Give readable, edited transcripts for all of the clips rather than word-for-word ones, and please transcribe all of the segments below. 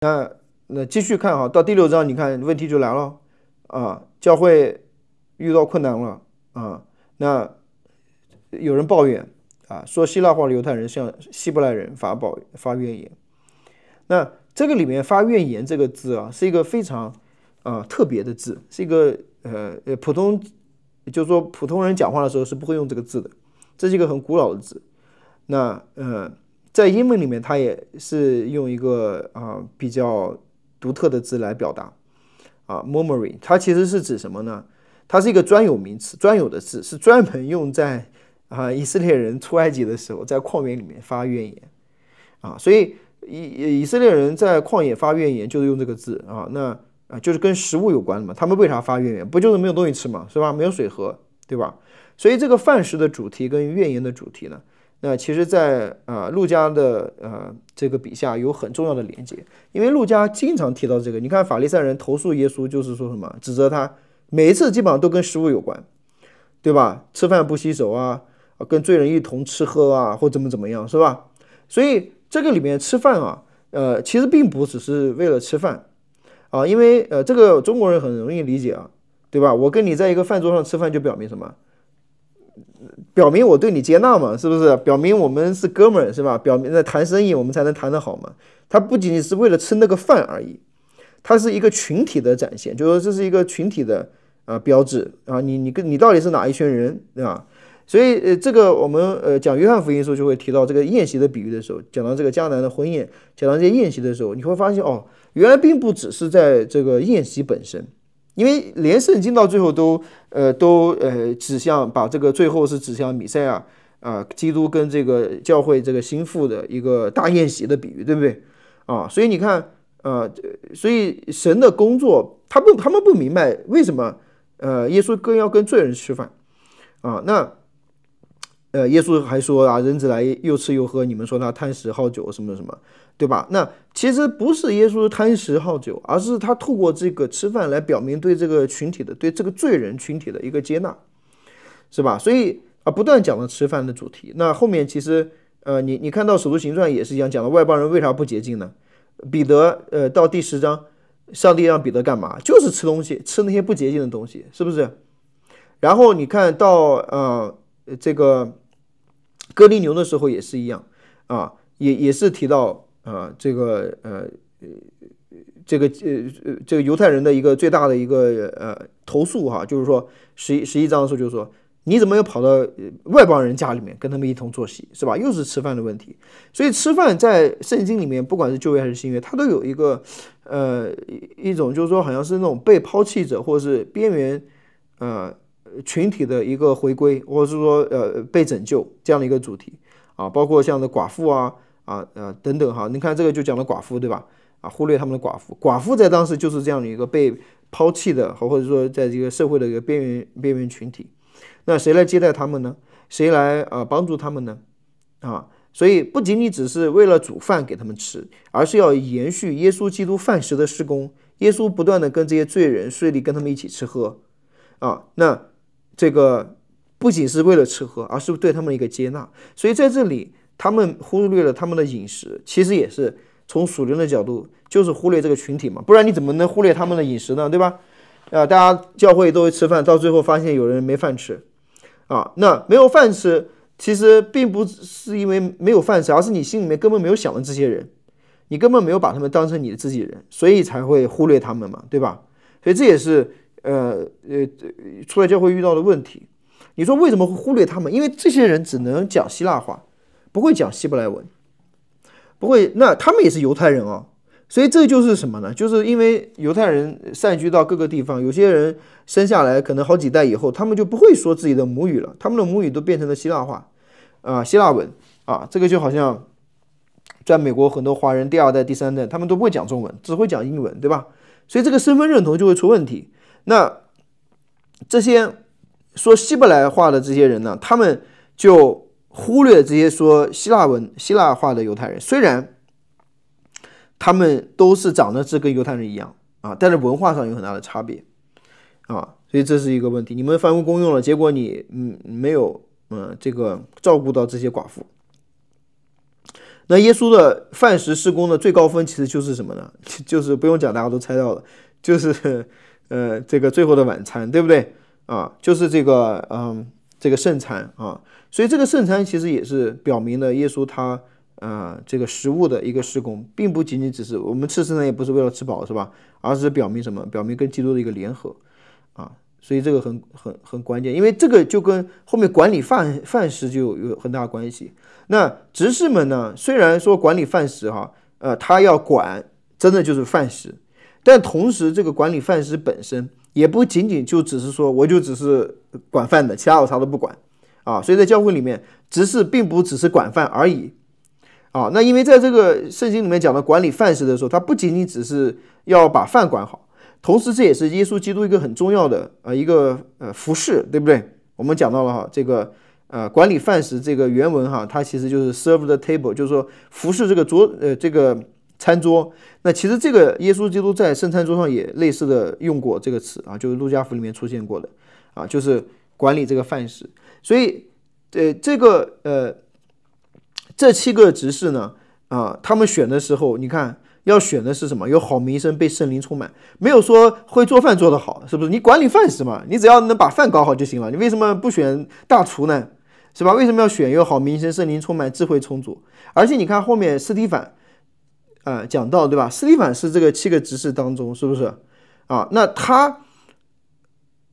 那继续看哈，到第6章，你看问题就来了啊，教会遇到困难了啊，那有人抱怨啊，说希腊化的犹太人向希伯来人发怨言。那这个里面发怨言这个字啊，是一个非常特别的字，是一个就是说普通人讲话的时候是不会用这个字的，这是一个很古老的字。那在英文里面，它也是用一个比较独特的字来表达murmuring， 它其实是指什么呢？它是一个专有名词，专有的字，是专门用在以色列人出埃及的时候，在旷野里面发怨言所以以色列人在旷野发怨言就是用这个字那就是跟食物有关的嘛。他们为啥发怨言？不就是没有东西吃嘛，是吧？没有水喝，对吧？所以这个饭食的主题跟怨言的主题呢，那其实在路加的这个笔下有很重要的连接，因为路加经常提到这个。你看法利赛人投诉耶稣，就是说什么指责他，每一次基本上都跟食物有关，对吧？吃饭不洗手跟罪人一同吃喝或怎么样，是吧？所以这个里面吃饭其实并不只是为了吃饭因为这个中国人很容易理解对吧？我跟你在一个饭桌上吃饭，就表明什么？表明我对你接纳嘛，是不是？表明我们是哥们儿，是吧？表明在谈生意，我们才能谈得好嘛。它不仅仅是为了吃那个饭而已，它是一个群体的展现，就是说这是一个群体的标志你到底是哪一群人，对吧？所以这个我们讲约翰福音的时候就会提到这个宴席的比喻的时候，讲到这个迦南的婚宴，讲到这些宴席的时候，你会发现原来并不只是在这个宴席本身，因为连圣经到最后都指向把这个最后是指向弥赛亚基督跟这个教会这个心腹的一个大宴席的比喻，对不对所以你看所以神的工作，他们不明白为什么耶稣更要跟罪人吃饭那耶稣还说人子来又吃又喝，你们说他贪食好酒什么什么，对吧？那其实不是耶稣贪食好酒，而是他透过这个吃饭来表明对这个群体的，对这个罪人群体的一个接纳，是吧？所以不断讲了吃饭的主题。那后面其实你看到《使徒行传》也是一样，讲了外邦人为啥不洁净呢？彼得到第10章，上帝让彼得干嘛？就是吃东西，吃那些不洁净的东西，是不是？然后你看到这个哥尼流的时候也是一样也是提到这个犹太人的一个最大的一个投诉就是说11章的时候就是说，你怎么又跑到外邦人家里面跟他们一同坐席，是吧？又是吃饭的问题。所以吃饭在圣经里面，不管是旧约还是新约，它都有一个一种就是说好像是那种被抛弃者或是边缘群体的一个回归，或者是说被拯救这样的一个主题包括像的寡妇等等你看这个就讲了寡妇，对吧？忽略他们的寡妇在当时就是这样的一个被抛弃的，或者说在这个社会的一个边缘群体。那谁来接待他们呢？谁来帮助他们呢？所以不仅仅只是为了煮饭给他们吃，而是要延续耶稣基督饭食的事工。耶稣不断的跟这些罪人税吏跟他们一起吃喝那这个不仅是为了吃喝，而是对他们的一个接纳。所以在这里他们忽略了他们的饮食，其实也是从属灵的角度，就是忽略这个群体嘛，不然你怎么能忽略他们的饮食呢？对吧？大家教会都会吃饭，到最后发现有人没饭吃那没有饭吃，其实并不是因为没有饭吃，而是你心里面根本没有想到这些人，你根本没有把他们当成你的自己人，所以才会忽略他们嘛，对吧？所以这也是出来教会遇到的问题。你说为什么会忽略他们？因为这些人只能讲希腊话，不会讲希伯来文，不会，那他们也是犹太人所以这就是什么呢？就是因为犹太人散居到各个地方，有些人生下来可能好几代以后，他们就不会说自己的母语了，他们的母语都变成了希腊话希腊文这个就好像在美国很多华人第2代、第3代，他们都不会讲中文，只会讲英文，对吧？所以这个身份认同就会出问题。那这些说希伯来话的这些人呢，他们就忽略这些说希腊话的犹太人，虽然他们都是长得是跟犹太人一样但是文化上有很大的差别所以这是一个问题。你们凡物公用了，结果你没有这个照顾到这些寡妇。那耶稣的饭食事工的最高分其实就是什么呢？就是不用讲，大家都猜到了，就是这个最后的晚餐，对不对啊？就是这个圣餐啊。所以这个圣餐其实也是表明了耶稣他这个食物的一个事工，并不仅仅只是我们吃圣餐也不是为了吃饱是吧？而是表明什么？表明跟基督的一个联合啊。所以这个很关键，因为这个就跟后面管理饭食就有很大关系。那执事们呢，虽然说管理饭食他要管真的就是饭食，但同时这个管理饭食本身也不仅仅就只是说我就只是管饭的，其他我啥都不管啊。所以在教会里面，执事并不只是管饭而已啊。那因为在这个圣经里面讲的管理饭食的时候，他不仅仅只是要把饭管好。同时，这也是耶稣基督一个很重要的一个服事，对不对？我们讲到了这个管理饭食这个原文它其实就是 serve the table， 就是说服侍这个这个餐桌。那其实这个耶稣基督在圣餐桌上也类似的用过这个词就是路加福里面出现过的就是管理这个饭食。所以这7个执事呢他们选的时候，你看。要选的是什么？有好名声，被圣灵充满，没有说会做饭做得好，是不是？你管理饭食嘛，你只要能把饭搞好就行了。你为什么不选大厨呢？是吧？为什么要选有好名声、圣灵充满、智慧充足？而且你看后面司提反讲到，对吧？司提反是这个7个执事当中，是不是那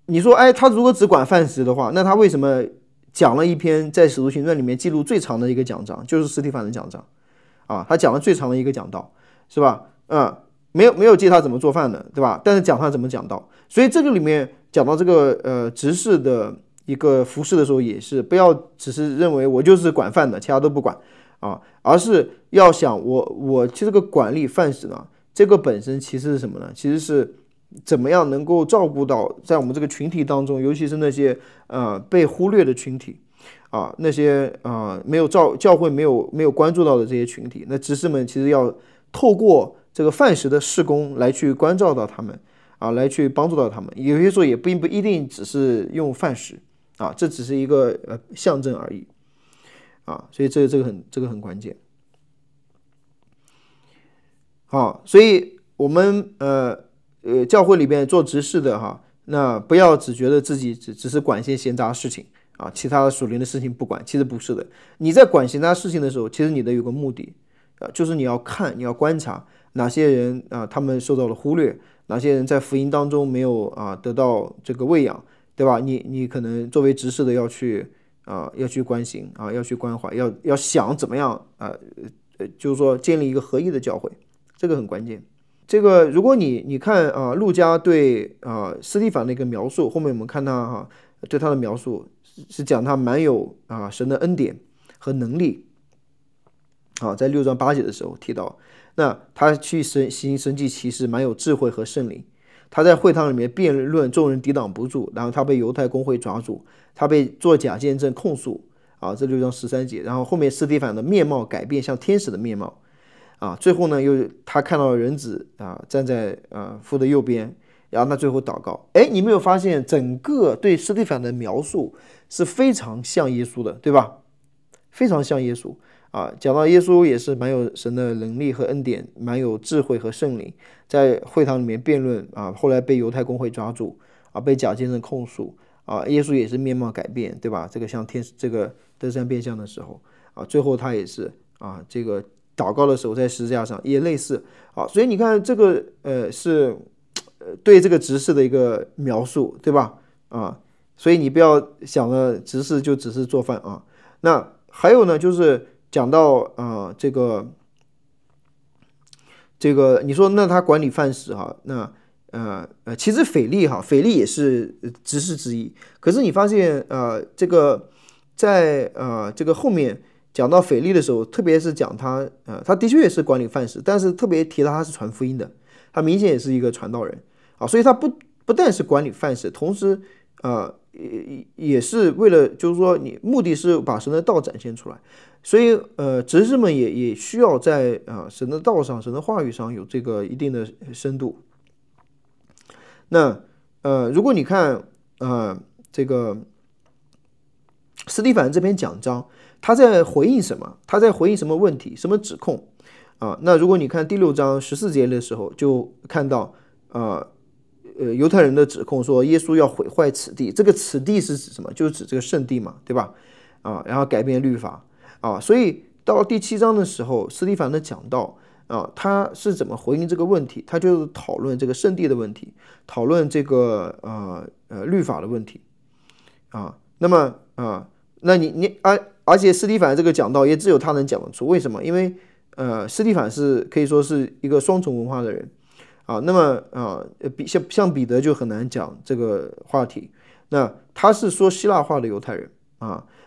你说他如果只管饭食的话，那他为什么讲了一篇在使徒行传里面记录最长的一个讲章，就是司提反的讲章他讲了最长的一个讲道。是吧？没有记他怎么做饭的，对吧？但是讲他怎么讲道，所以这个里面讲到这个执事的一个服侍的时候，也是不要只是认为我就是管饭的，其他都不管而是要想我其实这个管理饭食呢，这个本身其实是什么呢？其实是怎么样能够照顾到在我们这个群体当中，尤其是那些被忽略的群体那些没有教会没有关注到的这些群体，那执事们其实要透过这个饭食的事工来去关照到他们来去帮助到他们。有些时候也并不一定只是用饭食这只是一个象征而已所以这个很关键所以我们教会里边做执事的那不要只觉得自己只是管一些闲杂事情其他的属灵的事情不管，其实不是的。你在管闲杂事情的时候，其实你的有个目的就是你要看，你要观察哪些人他们受到了忽略，哪些人在福音当中没有得到这个喂养，对吧？你可能作为执事的要去关心要去关怀，要想怎么样就是说建立一个合一的教会，这个很关键。这个如果你看路加对司提反的一个描述，后面我们看他对他的描述是讲他蛮有神的恩典和能力在6章8节的时候提到，那他去行神迹奇事，蛮有智慧和圣灵。他在会堂里面辩论，众人抵挡不住，然后他被犹太公会抓住，他被作假见证控诉这6章13节。然后后面司提反的面貌改变，像天使的面貌最后呢又他看到了人子站在父的右边，然后他最后祷告。你没有发现整个对司提反的描述是非常像耶稣的，对吧？非常像耶稣讲到耶稣也是蛮有神的能力和恩典，蛮有智慧和圣灵，在会堂里面辩论后来被犹太公会抓住被假见证控诉耶稣也是面貌改变，对吧？这个像天使这个登山变相的时候最后他也是这个祷告的时候在十字架上也类似所以你看这个是对这个执事的一个描述，对吧？所以你不要想着执事就只是做饭那还有呢，就是讲到这个你说那他管理饭食那其实腓力也是执事之一，可是你发现这个在这个后面讲到腓力的时候，特别是讲他的确也是管理饭食，但是特别提到他是传福音的，他明显也是一个传道人所以他不但是管理饭食，同时也是为了就是说你目的是把神的道展现出来，所以执事们也需要在神的道上、神的话语上有这个一定的深度。那如果你看这个司提反这篇讲章，他在回应什么？他在回应什么问题？什么指控？那如果你看第6章14节的时候，就看到犹太人的指控说耶稣要毁坏此地，这个此地是指什么？就是指这个圣地嘛，对吧？然后改变律法所以到第7章的时候，司提反的讲道他是怎么回应这个问题？他就是讨论这个圣地的问题，讨论这个律法的问题那么那而且司提反这个讲道也只有他能讲得出，为什么？因为司提反是可以说是一个双重文化的人那么像彼得就很难讲这个话题，那他是说希腊话的犹太人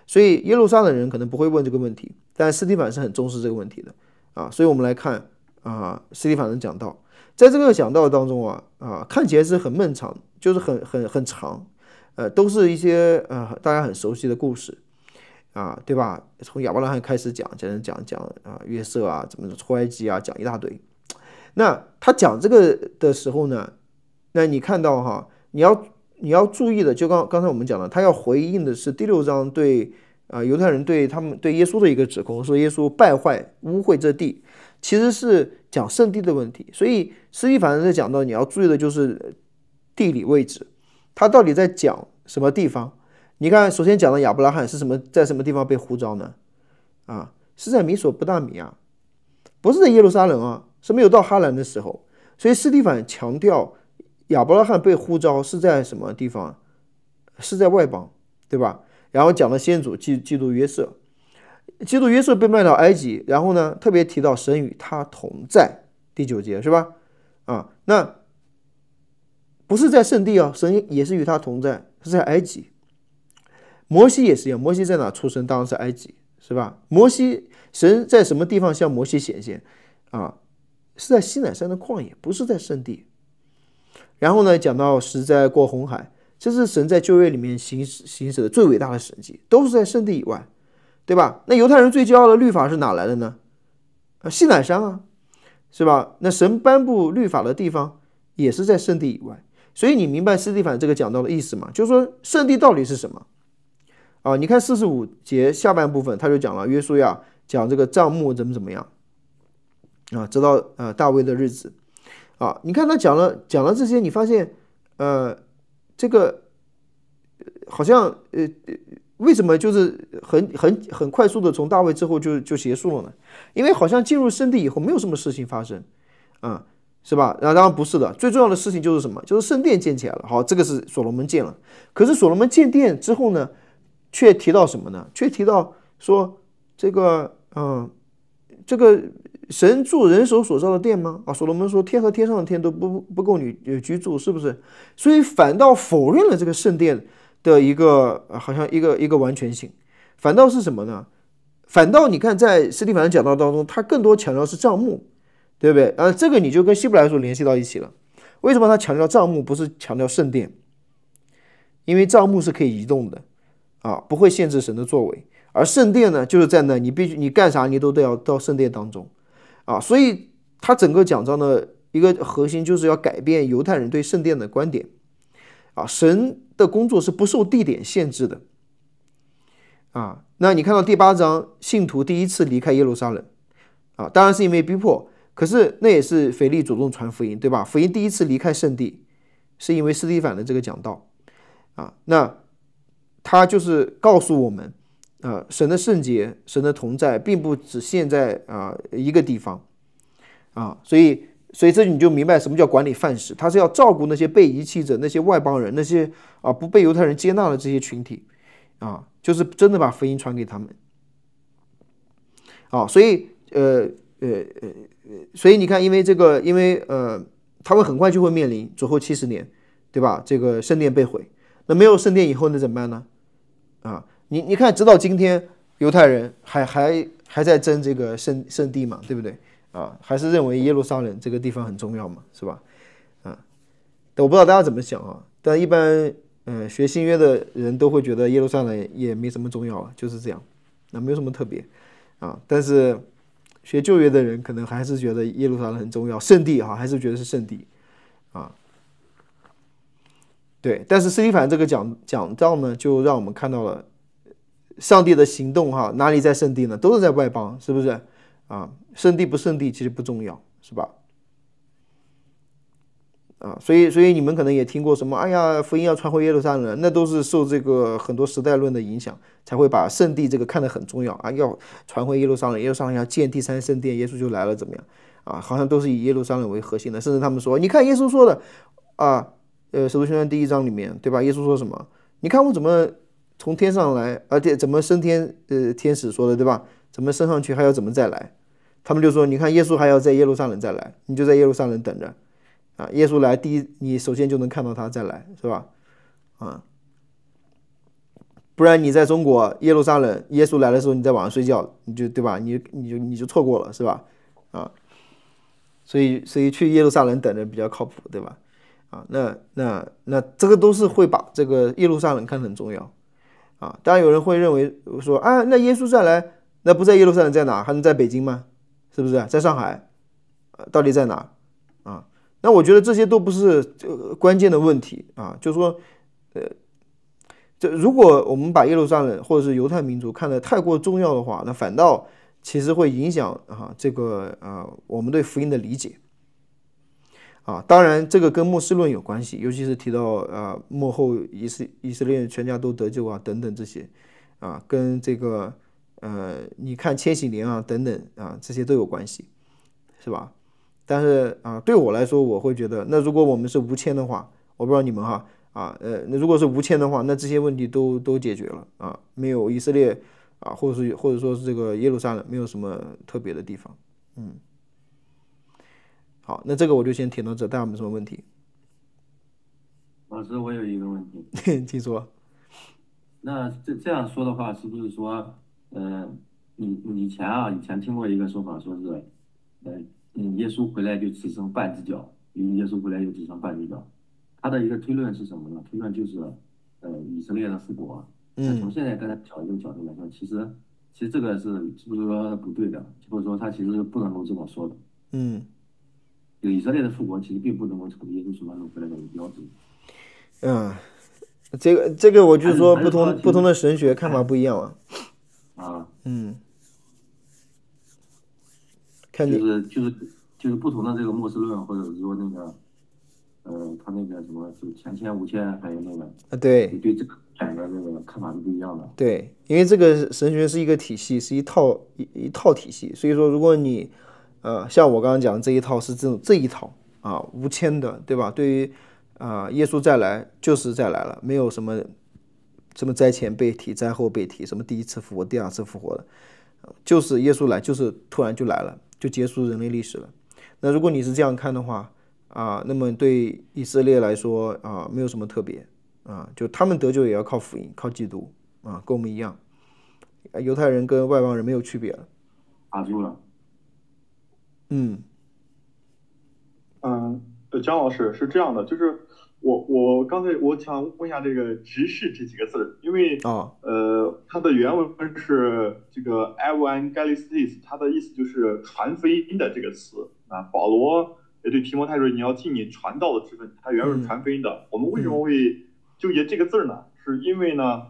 所以耶路撒冷人可能不会问这个问题，但司提反是很重视这个问题的所以我们来看司提反的讲道，在这个讲道当中看起来是很漫长，就是很长都是一些大家很熟悉的故事对吧？从亚伯拉罕开始讲约瑟怎么出埃及讲一大堆。那他讲这个的时候呢，那你看到你要注意的，就刚才我们讲的，他要回应的是第6章对犹太人对他们对耶稣的一个指控，说耶稣败坏污秽这地，其实是讲圣地的问题。所以司提反在讲到你要注意的就是地理位置，他到底在讲什么地方？你看，首先讲的亚伯拉罕是在什么地方被呼召呢？是在米索不达米亚，不是在耶路撒冷是没有到哈兰的时候。所以司提反强调亚伯拉罕被呼召是在什么地方？是在外邦，对吧？然后讲了先祖基督约瑟，基督约瑟被卖到埃及，然后呢特别提到神与他同在，第9节是吧？那不是在圣地神也是与他同在，是在埃及。摩西也是一样，摩西在哪出生？当然是埃及，是吧？神在什么地方向摩西显现是在西乃山的旷野，不是在圣地。然后呢，讲到实在过红海，这是神在旧约里面行使的最伟大的神迹，都是在圣地以外，对吧？那犹太人最骄傲的律法是哪来的呢？西乃山是吧？那神颁布律法的地方也是在圣地以外。所以你明白司提反这个讲到的意思吗？就是说圣地到底是什么你看45节下半部分他就讲了约书亚讲这个帐幕怎么样直到大卫的日子你看他讲了这些，你发现这个好像为什么就是很快速的从大卫之后就结束了呢？因为好像进入圣地以后没有什么事情发生是吧？当然不是的，最重要的事情就是什么？就是圣殿建起来了。好，这个是所罗门建了。可是所罗门建殿之后呢，却提到什么呢？却提到说这个神住人手所造的殿吗？所罗门说天和天上的天都不够你居住，是不是？所以反倒否认了这个圣殿的一个好像一个完全性。反倒是什么呢？反倒你看在司提反的讲道当中，他更多强调是帐幕，对不对？这个你就跟希伯来书联系到一起了。为什么他强调帐幕，不是强调圣殿？因为帐幕是可以移动的不会限制神的作为。而圣殿呢，就是在那，你干啥你都得要到圣殿当中所以他整个讲章的一个核心就是要改变犹太人对圣殿的观点神的工作是不受地点限制的那你看到第8章，信徒第一次离开耶路撒冷当然是因为逼迫，可是那也是腓力主动传福音，对吧？福音第一次离开圣地是因为司提反的这个讲道那他就是告诉我们神的圣洁，神的同在并不只限在一个地方所以这你就明白什么叫管理范式，他是要照顾那些被遗弃者，那些外邦人，那些不被犹太人接纳的这些群体就是真的把福音传给他们所以你看，因为他们很快就会面临主后70年，对吧？这个圣殿被毁，那没有圣殿以后那怎么办呢？你看，直到今天，犹太人还在争这个圣地嘛，对不对还是认为耶路撒冷这个地方很重要嘛，是吧？但我不知道大家怎么想但一般学新约的人都会觉得耶路撒冷也没什么重要就是这样，那没有什么特别但是学旧约的人可能还是觉得耶路撒冷很重要，圣地还是觉得是圣地对。但是司提反这个讲道呢，就让我们看到了上帝的行动哈，哪里在圣地呢？都是在外邦，是不是啊？圣地不圣地其实不重要，是吧？啊，所以你们可能也听过什么，哎呀，福音要传回耶路撒冷，那都是受这个很多时代论的影响，才会把圣地这个看得很重要啊，要传回耶路撒冷，耶路撒冷要建第三圣殿，耶稣就来了，怎么样啊？好像都是以耶路撒冷为核心的，甚至他们说，你看耶稣说的啊，使徒行传第1章里面，对吧？耶稣说什么？你看我怎么从天上来，而且怎么升天？天使说的，对吧？怎么升上去，还要怎么再来？他们就说，你看耶稣还要在耶路撒冷再来，你就在耶路撒冷等着。啊，耶稣来第一，你首先就能看到他再来，是吧？啊，不然你在中国耶路撒冷，耶稣来的时候你在晚上睡觉，你就对吧？你就错过了，是吧？啊，所以去耶路撒冷等着比较靠谱，对吧？啊，那这个都是会把这个耶路撒冷看得很重要啊。当然有人会认为说啊，那耶稣再来，那不在耶路撒冷在哪？还能在北京吗？是不是？在上海？到底在哪？啊？那我觉得这些都不是关键的问题啊，就是说，如果我们把耶路撒冷或者是犹太民族看得太过重要的话，那反倒其实会影响这个我们对福音的理解啊。当然，这个跟末世论有关系，尤其是提到末后以色列全家都得救啊等等这些啊，跟这个你看千禧年啊等等啊这些都有关系，是吧？但是对我来说，我会觉得，那如果我们是无签的话，我不知道你们哈那如果是无签的话，那这些问题都解决了啊，没有以色列或者说是这个耶路撒冷，没有什么特别的地方。好，那这个我就先填到这，大家有没有什么问题？老师，我有一个问题，请说。那这样说的话，是不是说，你以前听过一个说法，说是，呃，耶稣回来就只剩半只脚，因为耶稣回来就只剩半只脚。他的一个推论是什么呢？推论就是，以色列的复活。那从嗯现在刚才讲一个角度来说，其实这个是不是说不对的，或者说他其实不能够这么说的。嗯就以色列的复活其实并不能够成为耶稣什么时候回来的一个标志，嗯，这个我就是说还是说其实不同的神学看法不一样啊。啊。嗯，看就你是就是就是不同的这个末世论，或者是说那个他那个什么，就前千无千，还有那个，就对。对这个两个这个看法是不一样的。对，因为这个神学是一个体系，是一套体系，所以说如果你像我刚刚讲的这一套是这一套无牵的，对吧？对于耶稣再来就是再来了，没有什么灾前被提、灾后被提，什么第一次复活、第二次复活的，就是耶稣来就是突然就来了，就结束人类历史了。那如果你是这样看的话那么对以色列来说没有什么特别就他们得救也要靠福音、靠基督跟我们一样，犹太人跟外邦人没有区别了。卡住了。嗯嗯，姜老师是这样的，就是我刚才我想问一下这个"执事"这几个字儿，因为啊它的原文是这个 "evangelistis"，它的意思就是传福音的这个词啊。保罗也对提摩太说你要尽你传道的职分，它原文是嗯传福音的。我们为什么嗯，会纠结这个字儿呢？是因为呢，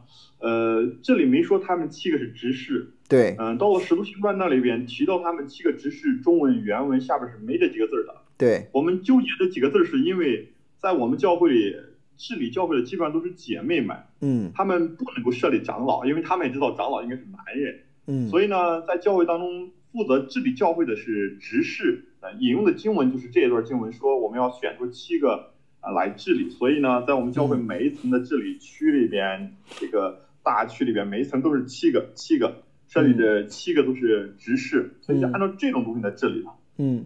这里没说他们7个是执事。对到了《使徒行传》那里边提到他们7个执事，中文原文下边是没这几个字的。对，我们纠结这几个字，是因为在我们教会里治理教会的基本上都是姐妹们，嗯她们不能够设立长老，因为她们也知道长老应该是男人，嗯所以呢，在教会当中负责治理教会的是执事。引用的经文就是这一段经文，说我们要选出7个来治理。所以呢，在我们教会嗯每一层的治理区里边，这个大区里边每一层都是7个设立的7个都是执事，所以就按照这种东西来治理的。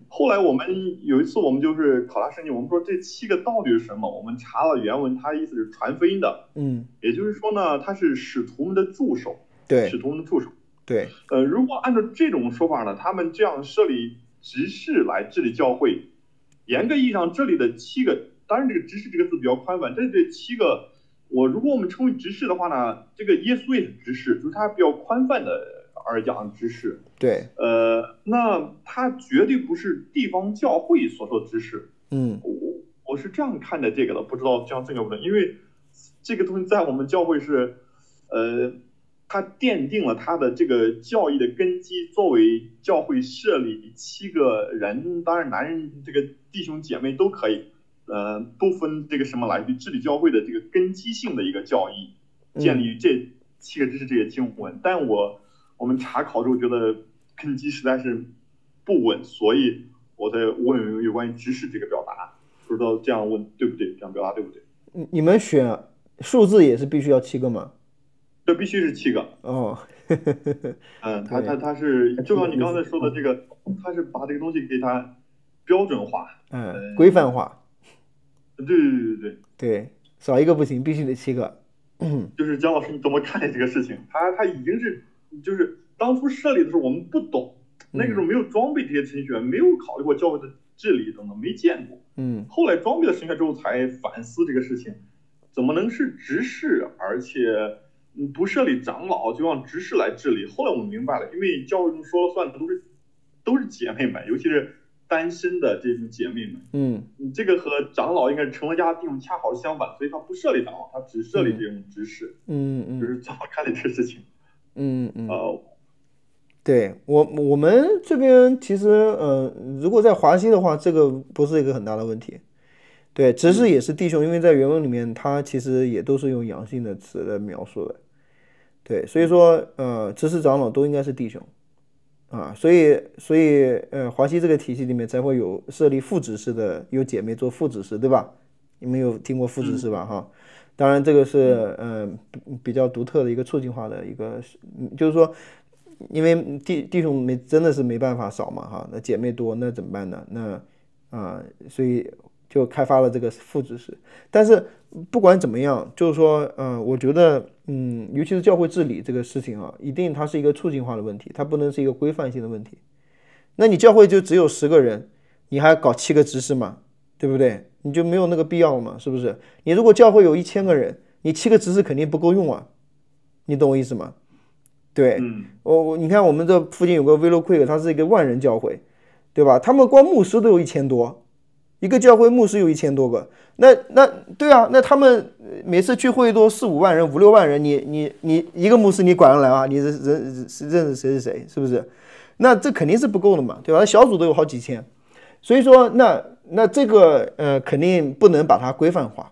后来我们有一次我们就是考察圣经，我们说这7个到底是什么？我们查了原文，它意思是传福音的，也就是说呢，它是使徒们的助手，对使徒们的助手。对，如果按照这种说法呢，他们这样设立执事来治理教会，严格意义上这里的7个，当然这个执事这个字比较宽泛，这7个，如果我们称为执事的话呢，这个耶稣也是执事，就是他比较宽泛的而讲执事。对，那他绝对不是地方教会所说的执事。嗯我是这样看待这个的，不知道这样正确不对，因为这个东西在我们教会是，它奠定了它的这个教义的根基。作为教会设立7个人，当然男人这个弟兄姐妹都可以，不分这个什么来去治理教会的这个根基性的一个教义，建立于这7个知识这些经文。但我们查考之后觉得根基实在是不稳，所以我在问有关于知识这个表达，不知道这样问对不对？这样表达对不对？你们选数字也是必须要7个吗？这必须是7个哦。他是就像你刚才说的这个，他是把这个东西给它标准化，规范化。对，少一个不行，必须得7个。就是姜老师，你怎么看待这个事情？他已经是，就是当初设立的时候我们不懂，那个时候没有装备这些程序员，没有考虑过教会的治理等等，没见过。后来装备了程序员之后才反思这个事情，怎么能是执事，而且不设立长老就让执事来治理？后来我们明白了，因为教会中说了算的都是姐妹们，尤其是单身的这种姐妹们。这个和长老应该是成了家弟兄恰好相反，所以他不设立长老，他只设立这种执事。就是怎么看待这个事情？对，我们这边其实如果在华西的话，这个不是一个很大的问题。对，执事也是弟兄，因为在原文里面它其实也都是用阳性的词来描述的。对，所以说执事长老都应该是弟兄啊，所以华西这个体系里面才会有设立副执事的，有姐妹做副执事，对吧？你们有听过副执事吧？哈，当然这个是比较独特的一个促进化的一个，就是说，因为弟兄真的是没办法少嘛，哈，那姐妹多那怎么办呢？那所以就开发了这个副执事。但是不管怎么样，就是说我觉得尤其是教会治理这个事情啊，一定它是一个促进化的问题，它不能是一个规范性的问题。那你教会就只有10个人，你还搞7个执事嘛，对不对？你就没有那个必要了嘛，是不是？你如果教会有1000个人，你7个执事肯定不够用啊，你懂我意思吗？对，你看我们这附近有个威洛奎克，它是一个万人教会，对吧？他们光牧师都有1000多，一个教会牧师有1000多个，那对啊，那他们每次聚会都4、5万人、5、6万人，你一个牧师你管得来啊？你认识谁是谁，是不是？那这肯定是不够的嘛，对吧？小组都有好几千，所以说那这个肯定不能把它规范化，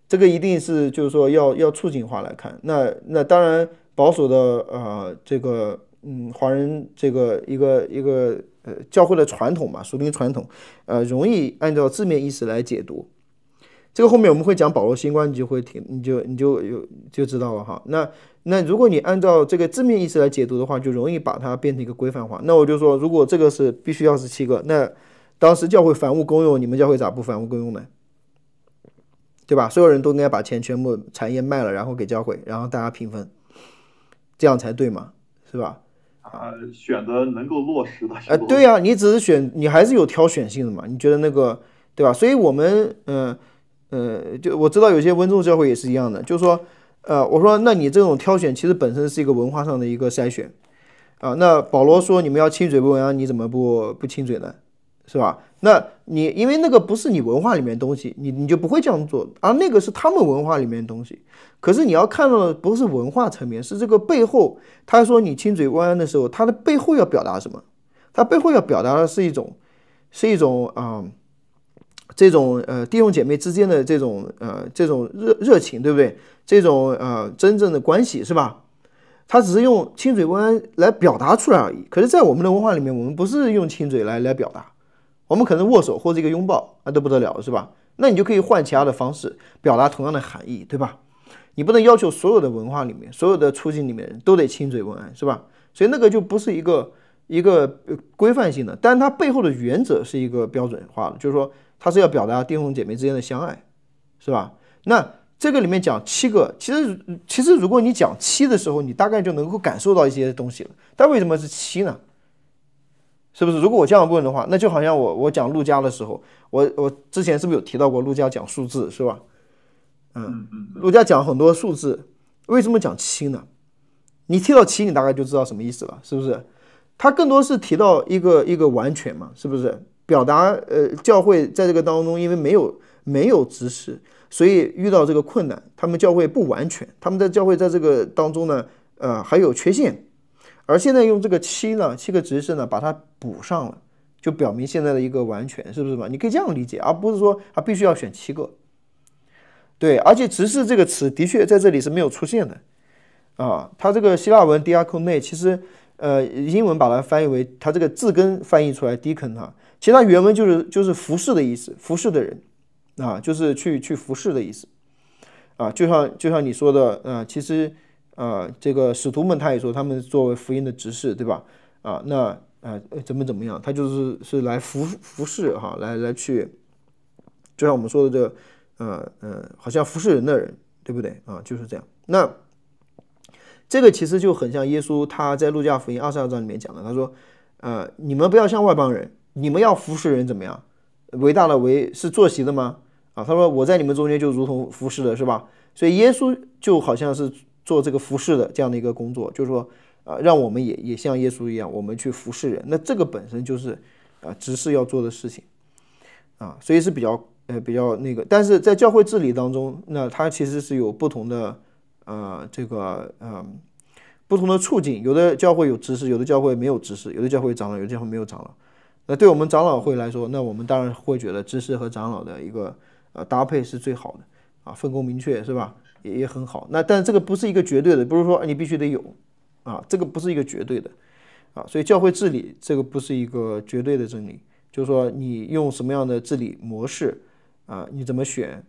这个一定是就是说要促进化来看。那当然保守的这个华人这个一个教会的传统嘛，属灵传统容易按照字面意思来解读。这个后面我们会讲保罗新观，你就会听，你就知道了哈。那如果你按照这个字面意思来解读的话，就容易把它变成一个规范化。那我就说，如果这个是必须要是7个，那当时教会凡物公用，你们教会咋不凡物公用呢？对吧？所有人都应该把钱全部产业卖了，然后给教会，然后大家平分，这样才对嘛，是吧？选择能够落实的。对呀，你只是选，你还是有挑选性的嘛？你觉得那个对吧？所以我们就我知道有些温州教会也是一样的，就是说我说那你这种挑选其实本身是一个文化上的一个筛选啊。那保罗说你们要亲嘴不文啊，你怎么不亲嘴呢？是吧？那你因为那个不是你文化里面的东西，你就不会这样做，而那个是他们文化里面的东西。可是你要看到的不是文化层面，是这个背后。他说你亲嘴不安的时候，他的背后要表达什么？他背后要表达的是一种这种弟兄姐妹之间的这种热情，对不对？这种真正的关系，是吧？他只是用亲嘴不安来表达出来而已。可是，在我们的文化里面，我们不是用亲嘴来表达，我们可能握手或者一个拥抱，那都不得了，是吧？那你就可以换其他的方式表达同样的含义，对吧？你不能要求所有的文化里面、所有的处境里面人都得亲嘴问安，是吧？所以那个就不是一个规范性的，但是它背后的原则是一个标准化的，就是说它是要表达弟兄姐妹之间的相爱，是吧？那这个里面讲7个，其实如果你讲7的时候，你大概就能够感受到一些东西了。但为什么是7呢？是不是？如果我这样问的话，那就好像我讲路加的时候，我之前是不是有提到过路加讲数字，是吧？路加讲很多数字，为什么讲7呢？你提到7，你大概就知道什么意思了，是不是？他更多是提到一个完全嘛，是不是？表达教会在这个当中，因为没有知识，所以遇到这个困难，他们教会不完全，他们在教会在这个当中呢，还有缺陷，而现在用这个7呢，7个执事呢把它补上了，就表明现在的一个完全，是不是嘛？你可以这样理解，而不是说必须要选7个。对，而且执事这个词的确在这里是没有出现的啊，它这个希腊文 diakonē 其实英文把它翻译为，它这个字根翻译出来 deacon 哈，其实它原文就是服侍的意思，服侍的人啊，就是去服侍的意思啊，就像你说的其实这个使徒们他也说他们作为福音的执事，对吧？啊，那怎么样，他是来服侍哈，来去，就像我们说的这个好像服侍人的人，对不对啊？就是这样。那这个其实就很像耶稣他在路加福音22章里面讲的，他说你们不要像外邦人，你们要服侍人怎么样？为大的为是坐席的吗？啊，他说我在你们中间就如同服侍的，是吧？所以耶稣就好像是做这个服侍的这样的一个工作，就是说让我们也像耶稣一样，我们去服侍人。那这个本身就是执事要做的事情啊，所以是比较那个。但是在教会治理当中，那它其实是有不同的不同的处境，有的教会有执事，有的教会没有执事，有的教会长老，有的教会没有长老。那对我们长老会来说，那我们当然会觉得执事和长老的一个搭配是最好的啊，分工明确，是吧？也很好。那但是这个不是一个绝对的，不是说你必须得有啊，这个不是一个绝对的啊，所以教会治理这个不是一个绝对的真理，就是说你用什么样的治理模式啊，你怎么选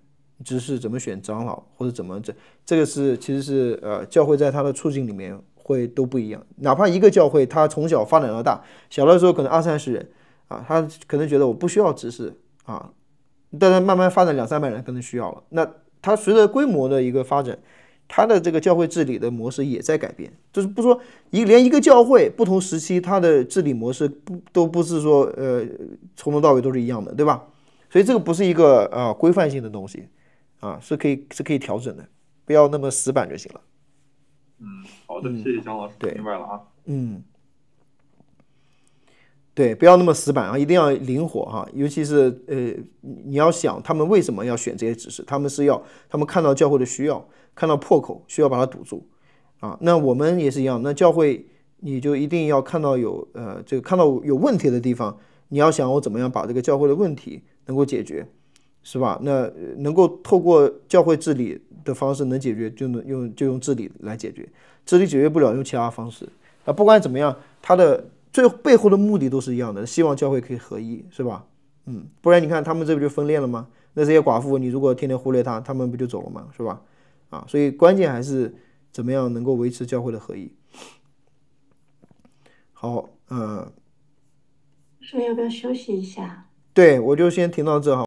执事，怎么选长老，或者怎么这个是其实是教会在它的处境里面会都不一样。哪怕一个教会它从小发展到大，小的时候可能20-30人啊，他可能觉得我不需要执事啊，但是慢慢发展200-300人可能需要了。那它随着规模的一个发展，它的这个教会治理的模式也在改变。就是不说连一个教会不同时期它的治理模式都不是说从头到尾都是一样的，对吧？所以这个不是一个规范性的东西啊，是可以调整的，不要那么死板就行了。好的，谢谢姜老师，明白了啊。对，不要那么死板啊，一定要灵活哈。尤其是你要想他们为什么要选这些指示，他们看到教会的需要，看到破口，需要把它堵住啊。那我们也是一样，那教会你就一定要看到看到有问题的地方，你要想我怎么样把这个教会的问题能够解决，是吧？那能够透过教会治理的方式能解决，就用治理来解决，治理解决不了用其他方式啊。不管怎么样，它的最后背后的目的都是一样的，希望教会可以合一，是吧？不然你看他们这不就分裂了吗？那这些寡妇，你如果天天忽略他们不就走了吗？是吧？啊，所以关键还是怎么样能够维持教会的合一。好，说要不要休息一下？对，我就先停到这哈。